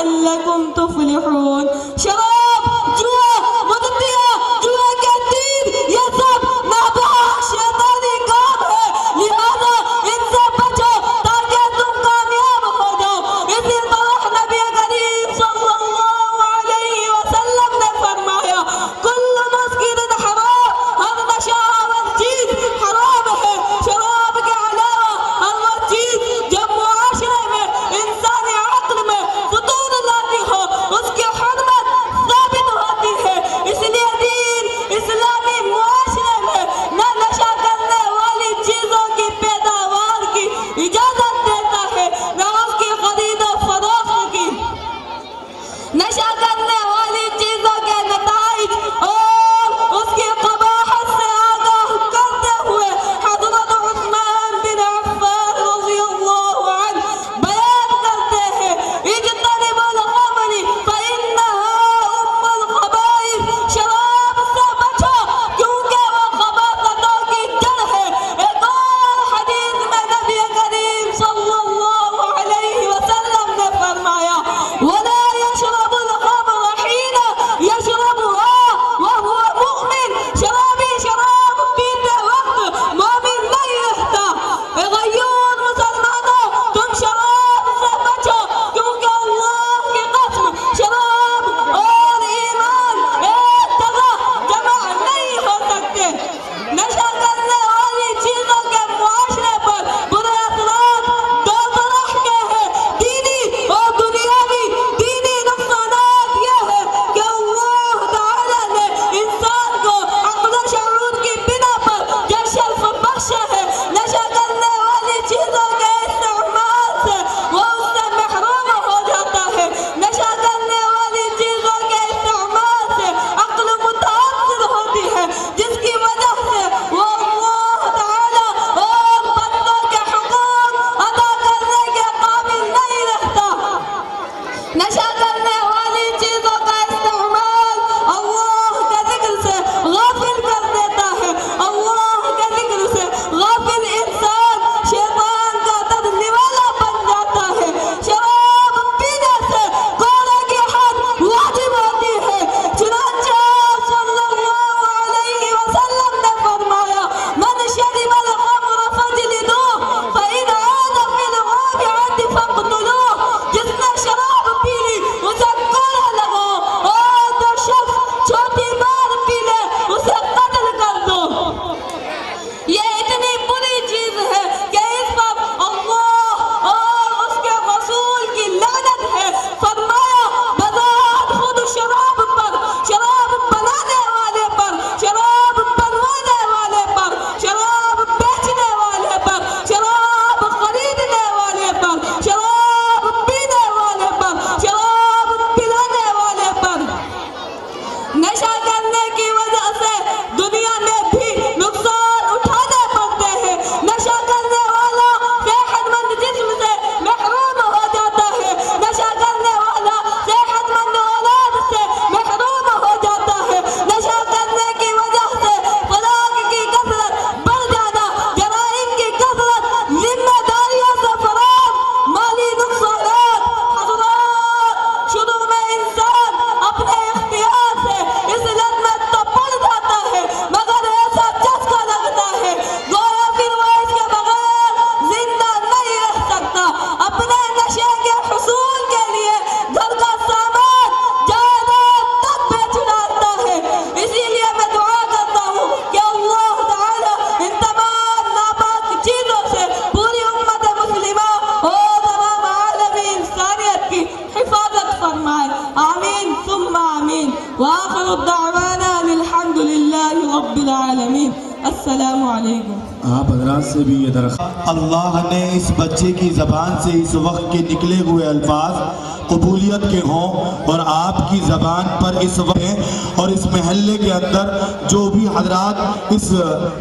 لعلكم تفلحون۔ شراب، جوا، مدتیا، جوا کے دین، یہ سب ناپاک شیطانی کام ہے، لہذا ان سے بچو تاکہ تم کامیاب ہو جاؤ۔ اسی طرح نبی کریم صلی اللہ علیہ وسلم نے فرمایا کل مسکر حرام، ہر نشہ آور چیز حرام ہے۔ شراب کے علاوہ ہر وہ چیز جو معاشرے میں انسانی عقل میں فتور لاتی ہو اس کی حرمت ثابت ہوتی ہے۔ اس لیے دین اسلامی معاشرے میں نہ نشہ کرنے والی چیزوں کی پیداوار کی اجازت دیتا ہے نہ اس کی خرید و فروخت کی۔ نشہ کرنے والی چیزوں کے نتائج اور اس کی قباحت سے آگاہ کرتے ہوئے حضرت عثمان بن عفان رضی اللہ عنہ بیان کرتے ہیں اجتنبوا الخمر فإنها أم الخبائث، شراب سے بچو کیونکہ وہ خباثتوں کی جڑ ہے۔ ایک اور حدیث میں نبی کریم صلی اللہ علیہ وسلم نے فرمایا وَلَا يَشْرَبُ الْخَمْرَ حِينَ يَشْرَبُهَا وَهُوَ مُؤْمِنٌ، شرابی شراب پیتے وقت مومن نہیں رہتا۔ غیور مسلمانوں تم شراب سے بچو کیونکہ اللہ کی قسم شراب اور ایمان ایک جگہ جمع نہیں ہو سکتے۔ نشہ کرنے والی چیزوں کے معاشرے پر برے اثرات دو طرح کے ہیں، دینی اور دنیاوی۔ دینی نقصانات یہ ہے کہ اللہ تعالیٰ نے انسان کو عقل و شعور کی بنا پر جو شرف بخشا ہے، نشہ کرنے والی چیزوں کے استعمال سے وہ اس سے محروم ہو جاتا ہے۔ نشہ کرنے والی چیزوں کے استعمال سے عقل متاثر ہوتی ہے جس کی وجہ سے وہ اللہ تعالیٰ اور بندوں کے حقوق ادا کرنے کے قابل نہیں رہتا۔ نشہ کرنے والی چیزوں کا استعمال اللہ کے ذکر سے غافل کر دیتا ہے۔ اللہ کے ذکر سے غافل انسان شیطان کا ترنیوالا بن جاتا ہے۔ شراب پینے سے کوڑے کی حد واجب ہوتی ہے، چنانچہ صلی اللہ علیہ وسلم نے فرمایا من شرب الخمر فاجلدوه فإن عاد في الرابعة فاقتلوه، جس نے شراب پی لی اسے کوڑا لگاؤ اور جو شخص چھوٹی بار پی لے اسے قتل کر دو۔ یہ اتنی بری چیز ہے کہ اس پر اللہ اور اس کے رسول کی لعنت ہے۔ فرمایا بذات خود شراب پر، شراب بنانے والے پر، شراب بنوانے والے پر، شراب بیچنے والے پر، شراب خریدنے والے پر، شراب پینے والے پر، شراب پلانے والے پر۔ نشہ کرنے کی وجہ سے دنیا میں بھی نقصان اٹھانے پڑتے ہیں۔ نشہ کرنے والا صحت مند جسم سے محروم ہو جاتا ہے۔ نشہ کرنے والا صحت مند اولاد سے محروم ہو جاتا ہے۔ نشہ کرنے کی وجہ سے طلاق کی کثرت بڑھ جانا، جرائم کی کثرت، ذمہ داریوں سے فرار، مالی نقصانات۔ حضرات شروع میں انسان اپنے اختیار سے اس لت میں تو پڑ جاتا ہے مگر ایسا چسکا لگتا ہے گویا پھر وہ اس کے بغیر زندہ نہیں رہ سکتا۔ اپنے نشے کے حصول کے لیے گھر کا سامان جائیداد تک بیچ ڈالتا ہے۔ اسی لیے میں دعا کرتا ہوں کہ اللہ تعالیٰ ان تمام ناپاک چیزوں سے پوری امت مسلمہ اور تمام عالم انسانیت کی حفاظت فرمائے، آمین ثم آمین۔ وآخر الدعوانا الحمد للہ رب العالمین۔ السلام علیکم۔ آپ حضرات سے بھی یہ درخواست، اللہ نے اس بچے کی زبان سے اس وقت کے نکلے ہوئے الفاظ قبولیت کے ہوں اور آپ کی زبان پر اس وقت اور اس محلے کے اندر جو بھی حضرات اس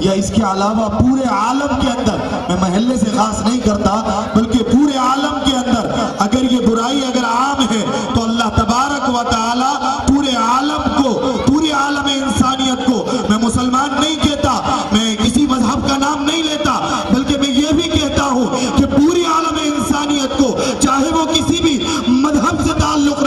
یا اس کے علاوہ پورے عالم کے اندر، میں محلے سے خاص نہیں کرتا بلکہ پورے عالم کے اندر اگر یہ برائی اگر عام ہے تو اللہ تبارک و تعالی پورے عالم کو، پورے عالم انسانیت کو، میں مسلمان نہیں کہتا، میں کسی مذہب کا نام نہیں لیتا، بلکہ میں یہ بھی کہتا ہوں کہ پوری عالم انسانیت کو، چاہے وہ کسی بھی مذہب سے تعلق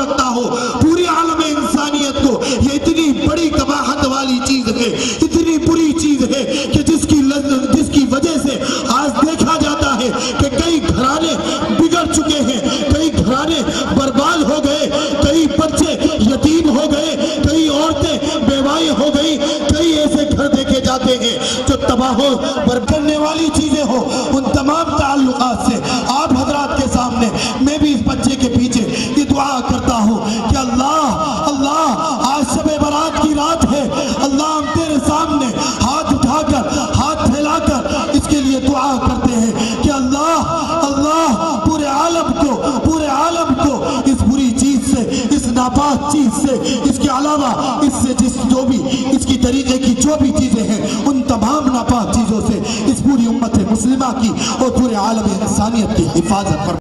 خاندانیں برباد ہو گئے، کئی بچے یتیم ہو گئے، کئی عورتیں بیوائیں ہو گئی، کئی ایسے گھر دیکھے جاتے ہیں جو تباہ و برباد کرنے والی چیزیں ہو، ان تمام تعلقات سے آپ حضرات کے سامنے میں بھی اس بچے کے پیچھے یہ دعا کرتا ہوں کہ اللہ آج شب برات کی رات ہے، اللہ ہم تیرے سامنے ہاتھ اٹھا کر ہاتھ پھیلا کر اس کے لیے دعا کرتے ہیں کہ اللہ پورے عالم کو اس بری چیز سے، اس ناپاک چیز سے، اس کے علاوہ اس سے جو بھی اس کی طریقے کی جو بھی چیزیں ہیں ان تمام ناپاک چیزوں سے اس پوری امت مسلمہ کی اور پورے عالم انسانیت کی حفاظت پر